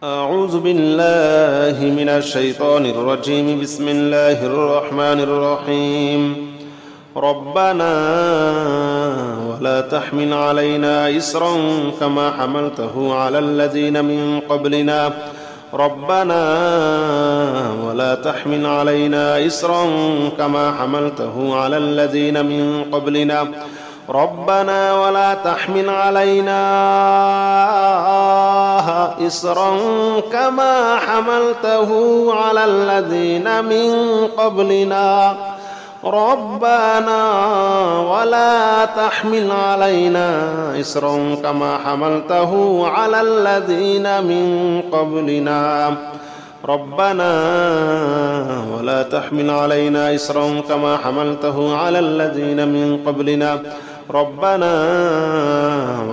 أعوذ بالله من الشيطان الرجيم. بسم الله الرحمن الرحيم. ربنا ولا تحمل علينا إصرا كما حملته على الذين من قبلنا. ربنا ولا تحمل علينا إصرا كما حملته على الذين من قبلنا. ربنا ولا تحمل علينا إصرا كما حملته على الذين من قبلنا. ربنا ولا تحمل علينا إصرا كما حملته على الذين من قبلنا. ربنا ولا تحمل علينا إصرا كما حملته على الذين من قبلنا. ربنا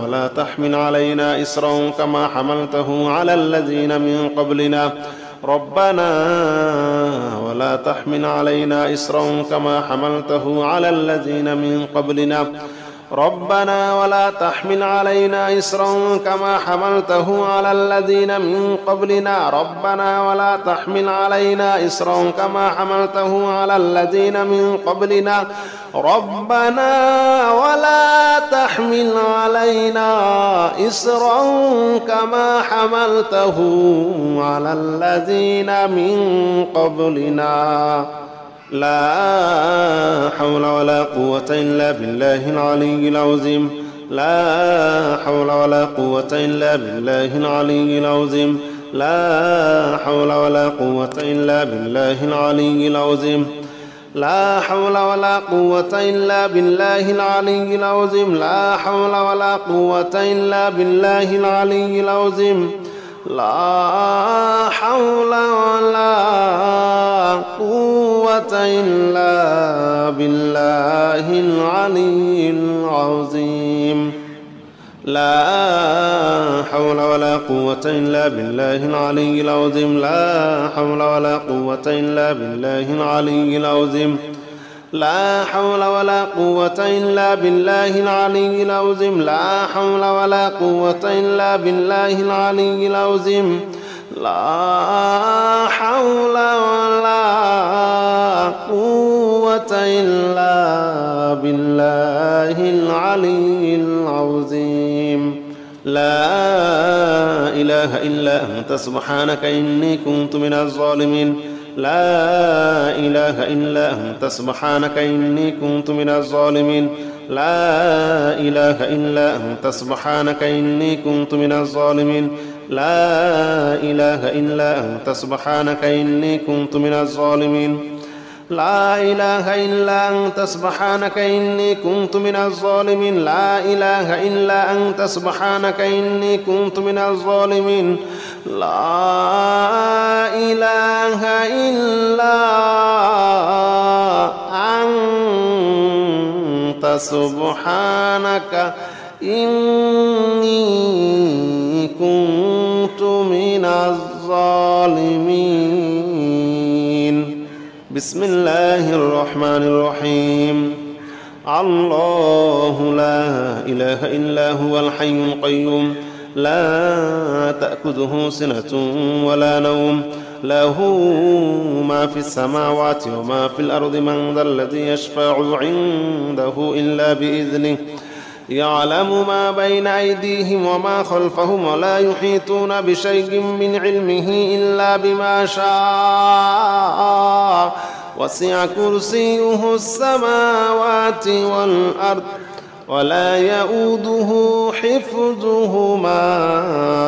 ولا تحمل علينا إصرا كما حملته على الذين من قبلنا. ربنا ولا تحمل علينا إصرا كما حملته على الذين من قبلنا. ربنا ولا تحمل علينا إصرا كما حملته على الذين من قبلنا. ربنا ولا تحمل علينا إصرا كما حملته على الذين من قبلنا. ربنا ولا تحمل علينا إصرا كما حملته على الذين من قبلنا. لا حول ولا قوة إلا بالله العلي العظيم. لا حول ولا قوة إلا بالله العلي العظيم. لا حول ولا قوة إلا بالله العلي العظيم. لا حول ولا قوة إلا بالله العلي العظيم. لا حول ولا قوة إلا بالله العلي العظيم. لا حول ولا قوة إلا بالله العلي العظيم. لا حول ولا قوة إلا بالله العلي العظيم. لا حول ولا قوة إلا بالله العلي العظيم. لا حول ولا قوة إلا بالله العلي العظيم. لا حول ولا قوة إلا بالله العلي العظيم. لا حول ولا قوة إلا بالله العلي العظيم. لا إله إلا أنت سبحانك إني كنت من الظالمين. لا إله إلا أنت سبحانك إني كنت من الظالمين. لا إله إلا أنت سبحانك إني كنت من الظالمين. لا إله إلا أنت سبحانك إني كنت من الظالمين. لا إله إلا أنت سبحانك إني كنت من الظالمين. لا إله إلا أنت سبحانك إني كنت من الظالمين. لا إله إلا أنت سبحانك إني كنت من الظالمين. بسم الله الرحمن الرحيم. الله لا إله إلا هو الحي القيوم لا تأخذه سنة ولا نوم. له ما في السماوات وما في الأرض. من ذا الذي يشفع عنده إلا بإذنه. يعلم ما بين أيديهم وما خلفهم ولا يحيطون بشيء من علمه إلا بما شاء. وسع كرسيه السماوات والأرض ولا يؤوده حفظهما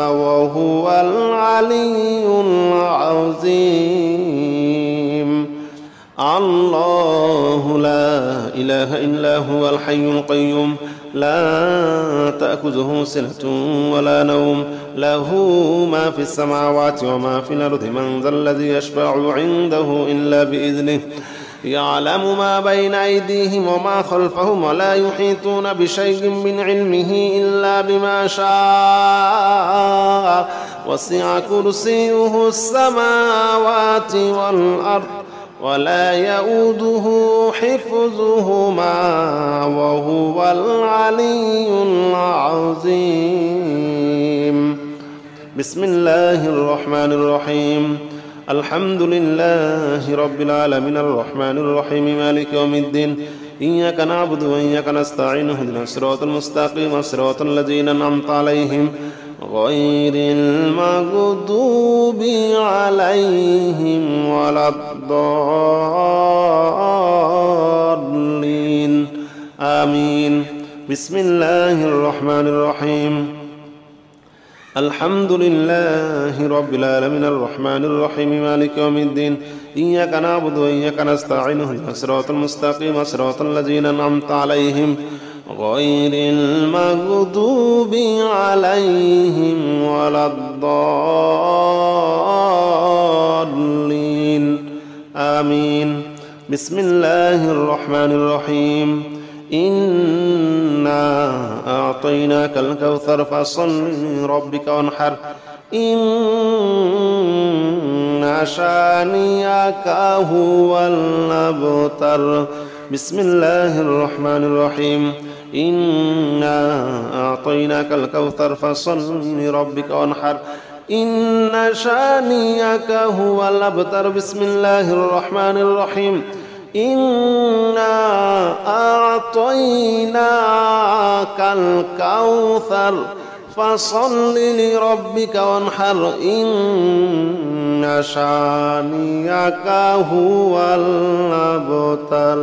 وهو العلي العظيم. الله لا إله إلا هو الحي القيوم لا تأخذه سنة ولا نوم. له ما في السماوات وما في الأرض. من ذا الذي يشفع عنده إلا بإذنه. يعلم ما بين أيديهم وما خلفهم ولا يحيطون بشيء من علمه إلا بما شاء. وسع كرسيه السماوات والأرض ولا يؤوده حفظهما وهو العلي العظيم. بسم الله الرحمن الرحيم الحمد لله رب العالمين الرحمن الرحيم مالك يوم الدين إياك نعبد وإياك نستعين اهدنا الصراط المستقيم صراط الذين أنعمت عليهم غير المغضوب عليهم ولا الضالين آمين. بسم الله الرحمن الرحيم الحمد لله رب العالمين الرحمن الرحيم مالك يوم الدين إياك نعبد وإياك نستعين اهدنا الصراط المستقيم صراط الذين أنعمت عليهم غير المغضوب عليهم ولا الضالين آمين. بسم الله الرحمن الرحيم إنا أعطيناك الكوثر فصل لربك وانحر إن شانئك هو الأبتر. بسم الله الرحمن الرحيم إنا أعطيناك الكوثر فصل لربك وانحر إن شانئك هو الأبتر. بسم الله الرحمن الرحيم إنا أعطيناك الكوثر فصل لربك وانحر إن شانئك هو الأبتر.